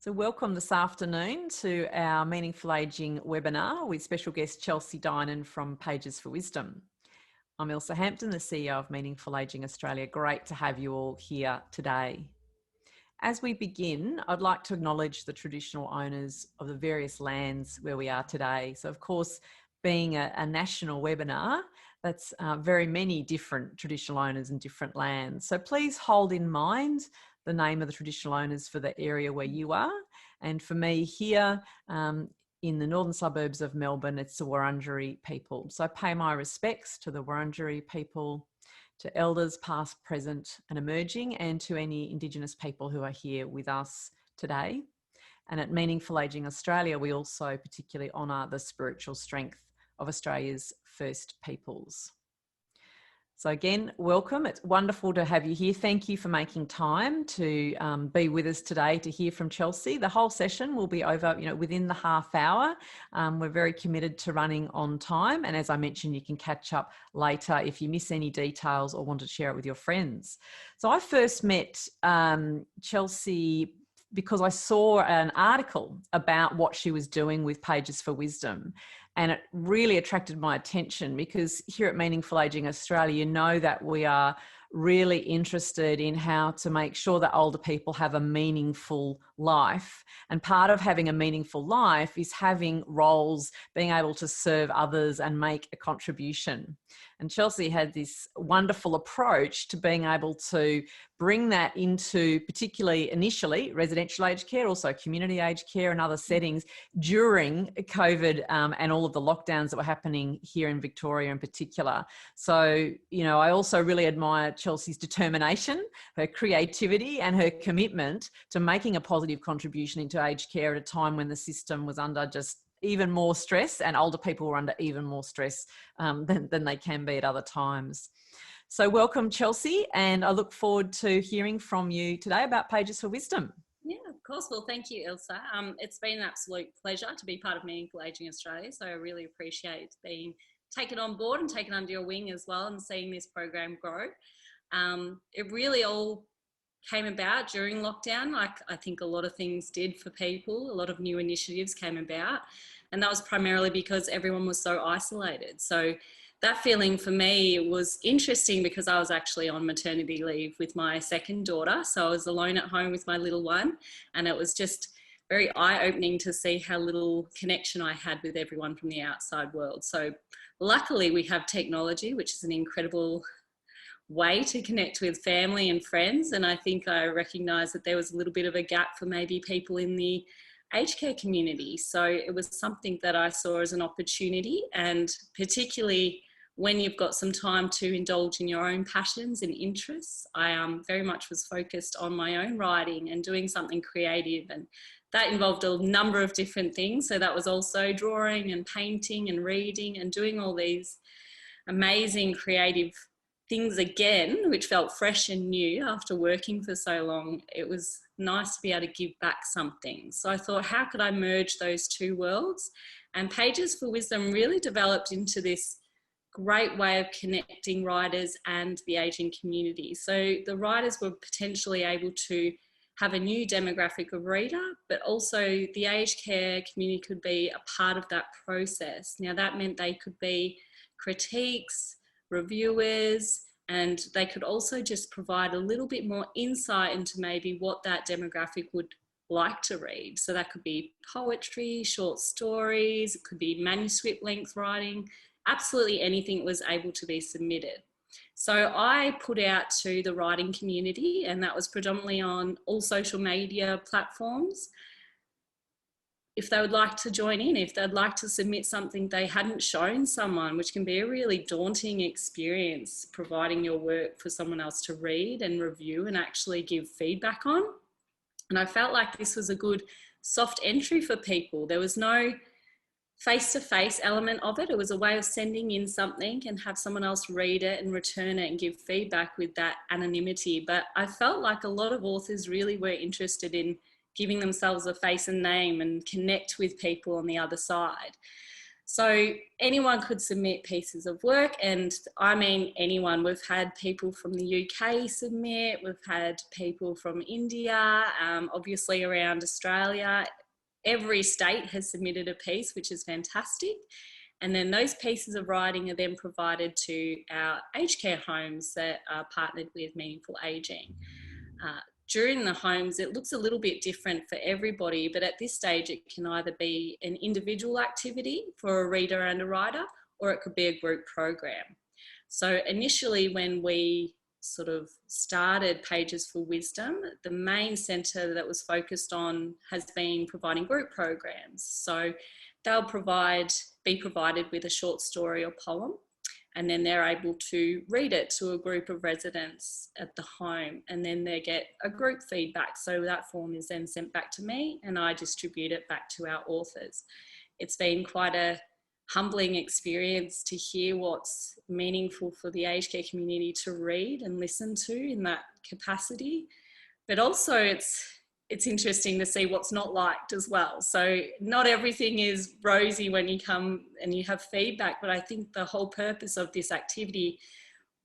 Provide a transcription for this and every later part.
So welcome this afternoon to our Meaningful Ageing webinar with special guest Chelsea Dynan from Pages for Wisdom. I'm Elsa Hampton, the CEO of Meaningful Ageing Australia. Great to have you all here today. As we begin, I'd like to acknowledge the traditional owners of the various lands where we are today. So of course, being a national webinar, that's very many different traditional owners and different lands. So please hold in mind the name of the traditional owners for the area where you are. And for me here in the northern suburbs of Melbourne, it's the Wurundjeri people. So I pay my respects to the Wurundjeri people, to elders past, present and emerging, and to any Indigenous people who are here with us today. And at Meaningful Ageing Australia, we also particularly honour the spiritual strength of Australia's First Peoples. So again, welcome. It's wonderful to have you here. Thank you for making time to be with us today to hear from Chelsea. The whole session will be over, within the half hour. We're very committed to running on time. And as I mentioned, you can catch up later if you miss any details or want to share it with your friends. So I first met Chelsea because I saw an article about what she was doing with Pages for Wisdom. And it really attracted my attention because here at Meaningful Ageing Australia, you know that we are really interested in how to make sure that older people have a meaningful life. And part of having a meaningful life is having roles, being able to serve others and make a contribution. And Chelsea had this wonderful approach to being able to bring that into particularly initially residential aged care, also community aged care and other settings during COVID and all of the lockdowns that were happening here in Victoria in particular. So, I also really admire Chelsea's determination, her creativity and her commitment to making a positive contribution into aged care at a time when the system was under just even more stress and older people were under even more stress than they can be at other times. So welcome, Chelsea, and I look forward to hearing from you today about Pages for Wisdom. Yeah, of course. Well, thank you, Elsa. It's been an absolute pleasure to be part of Meaningful Ageing Australia, so I really appreciate being taken on board and taken under your wing as well and seeing this program grow. It really all came about during lockdown, like I think a lot of things did for people. A lot of new initiatives came about, and that was primarily because everyone was so isolated. So that feeling for me was interesting because I was actually on maternity leave with my second daughter. So I was alone at home with my little one, and it was just very eye-opening to see how little connection I had with everyone from the outside world. So luckily we have technology, which is an incredible way to connect with family and friends. And I think I recognised that there was a little bit of a gap for maybe people in the aged care community. So it was something that I saw as an opportunity, and particularly when you've got some time to indulge in your own passions and interests. I very much was focused on my own writing and doing something creative, and that involved a number of different things. So that was also drawing and painting and reading and doing all these amazing creative things again, which felt fresh and new after working for so long. It was nice to be able to give back something. So I thought, how could I merge those two worlds? And Pages for Wisdom really developed into this great way of connecting writers and the ageing community. So the writers were potentially able to have a new demographic of reader, but also the aged care community could be a part of that process. Now that meant they could be critiques, reviewers, and they could also just provide a little bit more insight into maybe what that demographic would like to read. So that could be poetry, short stories, it could be manuscript length writing, absolutely anything was able to be submitted. So I put out to the writing community, and that was predominantly on all social media platforms, if they would like to join in, if they'd like to submit something they hadn't shown someone, which can be a really daunting experience, providing your work for someone else to read and review and actually give feedback on. And I felt like this was a good soft entry for people. There was no face-to-face element of it. It was a way of sending in something and have someone else read it and return it and give feedback with that anonymity. But I felt like a lot of authors really were interested in giving themselves a face and name and connect with people on the other side. So anyone could submit pieces of work, and I mean anyone. We've had people from the UK submit, we've had people from India, obviously around Australia. Every state has submitted a piece, which is fantastic. And then those pieces of writing are then provided to our aged care homes that are partnered with Meaningful Ageing. During the homes, it looks a little bit different for everybody, but at this stage, it can either be an individual activity for a reader and a writer, or it could be a group program. So initially, when we sort of started Pages for Wisdom, the main centre that was focused on has been providing group programs. So they'll be provided with a short story or poem, and then they're able to read it to a group of residents at the home, and then they get a group feedback. So that form is then sent back to me and I distribute it back to our authors. It's been quite a humbling experience to hear what's meaningful for the aged care community to read and listen to in that capacity. But also it's interesting to see what's not liked as well. So not everything is rosy when you come and you have feedback, but I think the whole purpose of this activity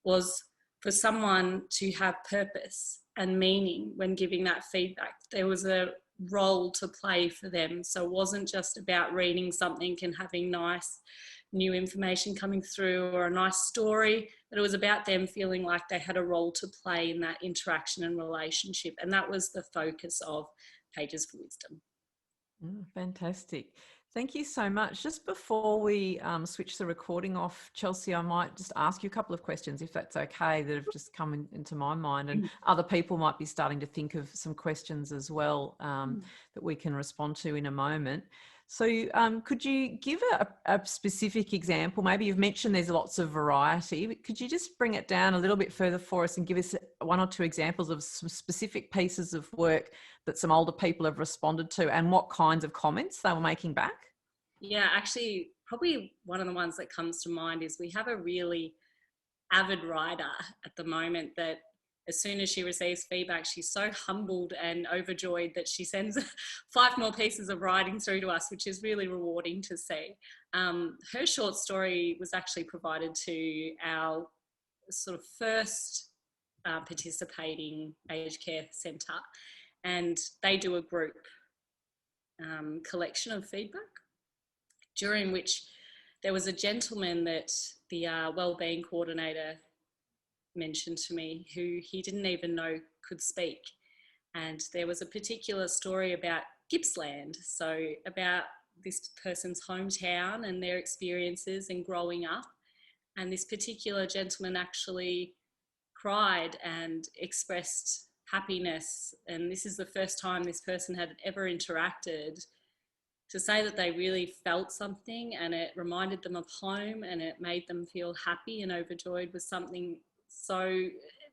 was for someone to have purpose and meaning when giving that feedback. There was a role to play for them. So it wasn't just about reading something and having nice new information coming through or a nice story, but it was about them feeling like they had a role to play in that interaction and relationship. And that was the focus of Pages for Wisdom. Fantastic. Thank you so much. Just before we switch the recording off, Chelsea, I might just ask you a couple of questions, if that's okay, that have just come into my mind, and other people might be starting to think of some questions as well that we can respond to in a moment. So could you give a specific example? Maybe you've mentioned there's lots of variety, but could you just bring it down a little bit further for us and give us one or two examples of some specific pieces of work that some older people have responded to and what kinds of comments they were making back? Yeah, actually, probably one of the ones that comes to mind is we have a really avid writer at the moment that as soon as she receives feedback, she's so humbled and overjoyed that she sends 5 more pieces of writing through to us, which is really rewarding to see. Her short story was actually provided to our sort of first participating aged care centre, and they do a group collection of feedback, during which there was a gentleman that the wellbeing coordinator mentioned to me who he didn't even know could speak. And there was a particular story about Gippsland, so about this person's hometown and their experiences and growing up. And this particular gentleman actually cried and expressed happiness. And this is the first time this person had ever interacted, to say that they really felt something and it reminded them of home and it made them feel happy and overjoyed with something. So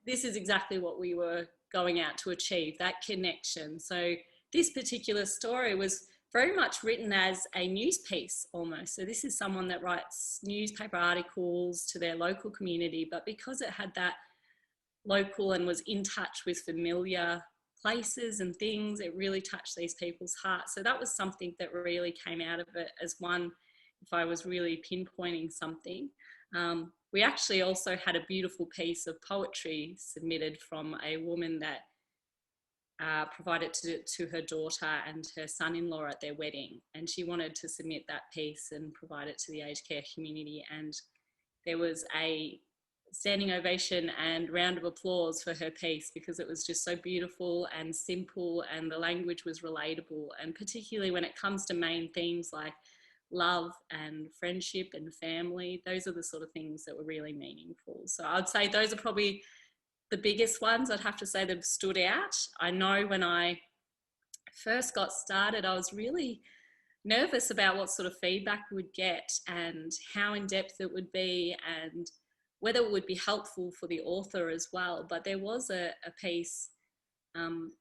this is exactly what we were going out to achieve, that connection. So this particular story was very much written as a news piece almost. So this is someone that writes newspaper articles to their local community, but because it had that local and was in touch with familiar places and things, it really touched these people's hearts. So that was something that really came out of it as one, if I was really pinpointing something. We actually also had a beautiful piece of poetry submitted from a woman that provided to her daughter and her son-in-law at their wedding, and she wanted to submit that piece and provide it to the aged care community, and there was a standing ovation and round of applause for her piece because it was just so beautiful and simple and the language was relatable, and particularly when it comes to main themes like love and friendship and family, those are the sort of things that were really meaningful. So I'd say those are probably the biggest ones I'd have to say that have stood out. I know when I first got started, I was really nervous about what sort of feedback we would get and how in depth it would be and whether it would be helpful for the author as well. But there was a piece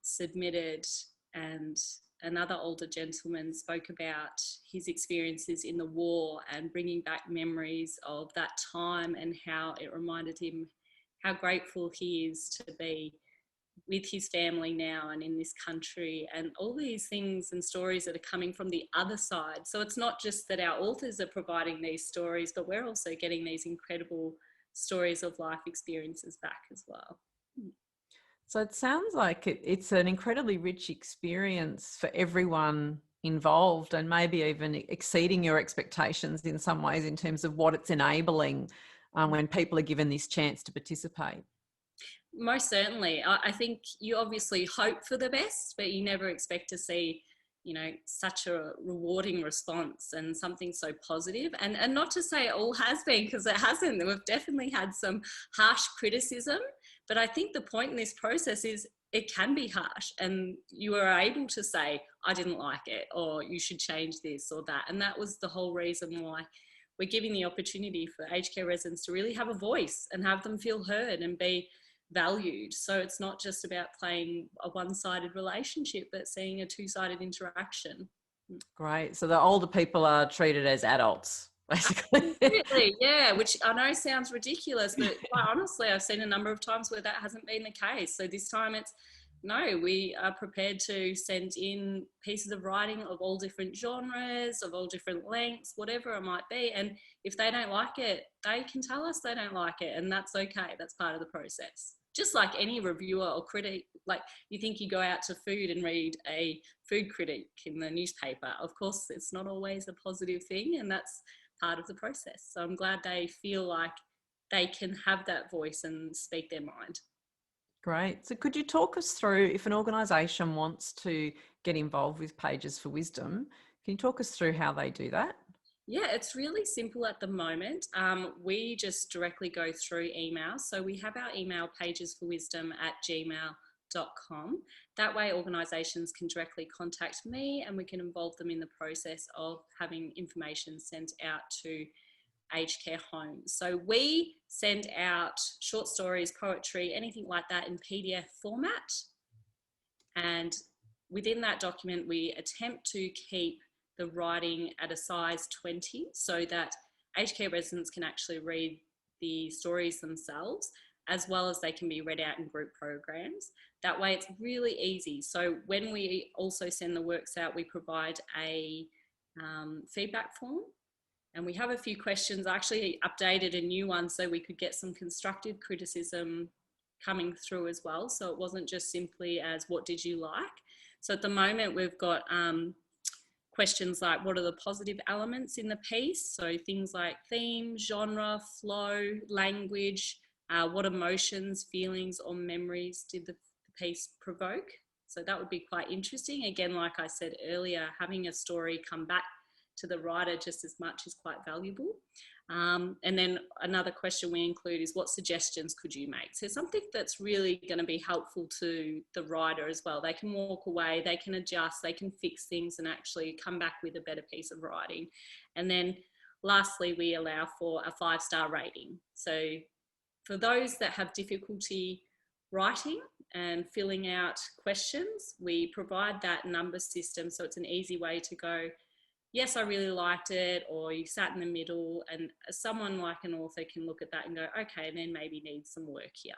submitted, and another older gentleman spoke about his experiences in the war and bringing back memories of that time and how it reminded him how grateful he is to be with his family now and in this country, and all these things and stories that are coming from the other side. So it's not just that our authors are providing these stories, but we're also getting these incredible stories of life experiences back as well. So it sounds like it's an incredibly rich experience for everyone involved, and maybe even exceeding your expectations in some ways in terms of what it's enabling when people are given this chance to participate. Most certainly. I think you obviously hope for the best, but you never expect to see, you know, such a rewarding response and something so positive. And not to say it all has been, because it hasn't. We've definitely had some harsh criticism, but I think the point in this process is it can be harsh, and you are able to say, I didn't like it, or you should change this or that. And that was the whole reason why we're giving the opportunity for aged care residents to really have a voice and have them feel heard and be valued. So it's not just about playing a one-sided relationship, but seeing a two-sided interaction. Great. So the older people are treated as adults, basically. Absolutely, yeah, which I know sounds ridiculous, but quite honestly, I've seen a number of times where that hasn't been the case. So this time it's, no, we are prepared to send in pieces of writing of all different genres, of all different lengths, whatever it might be. And if they don't like it, they can tell us they don't like it, and that's okay. That's part of the process. Just like any reviewer or critic, like you think you go out to food and read a food critic in the newspaper. Of course, it's not always a positive thing, and that's part of the process. So I'm glad they feel like they can have that voice and speak their mind. Great. So could you talk us through, if an organisation wants to get involved with Pages for Wisdom, can you talk us through how they do that? Yeah, it's really simple at the moment. We just directly go through email. So we have our email pagesforwisdom@gmail.com. That way organisations can directly contact me, and we can involve them in the process of having information sent out to aged care homes. So we send out short stories, poetry, anything like that in PDF format. And within that document, we attempt to keep the writing at a size 20 so that aged care residents can actually read the stories themselves, as well as they can be read out in group programs. That way it's really easy. So when we also send the works out, we provide a feedback form, and we have a few questions. I actually updated a new one so we could get some constructive criticism coming through as well. So it wasn't just simply as what did you like. So at the moment we've got questions like what are the positive elements in the piece? So things like theme, genre, flow, language, what emotions, feelings or memories did the piece provoke? So that would be quite interesting. Again, like I said earlier, having a story come back to the writer just as much is quite valuable. And then another question we include is what suggestions could you make? So something that's really going to be helpful to the writer as well. They can walk away, they can adjust, they can fix things and actually come back with a better piece of writing. And then lastly, we allow for a 5-star rating. So for those that have difficulty writing and filling out questions, we provide that number system. So it's an easy way to go, yes, I really liked it, or you sat in the middle, and someone like an author can look at that and go, okay, then maybe need some work here.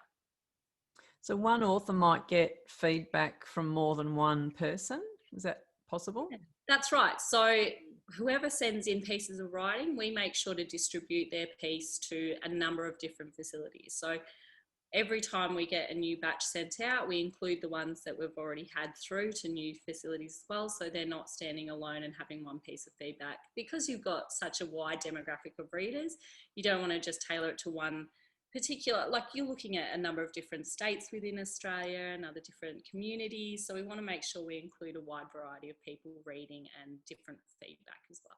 So one author might get feedback from more than one person. Is that possible? That's right. So whoever sends in pieces of writing, we make sure to distribute their piece to a number of different facilities. So every time we get a new batch sent out, we include the ones that we've already had through to new facilities as well, so they're not standing alone and having one piece of feedback. Because you've got such a wide demographic of readers, you don't want to just tailor it to one particular, like you're looking at a number of different states within Australia and other different communities, so we want to make sure we include a wide variety of people reading and different feedback as well.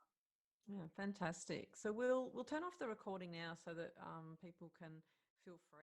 Yeah, fantastic. So we'll turn off the recording now so that people can feel free.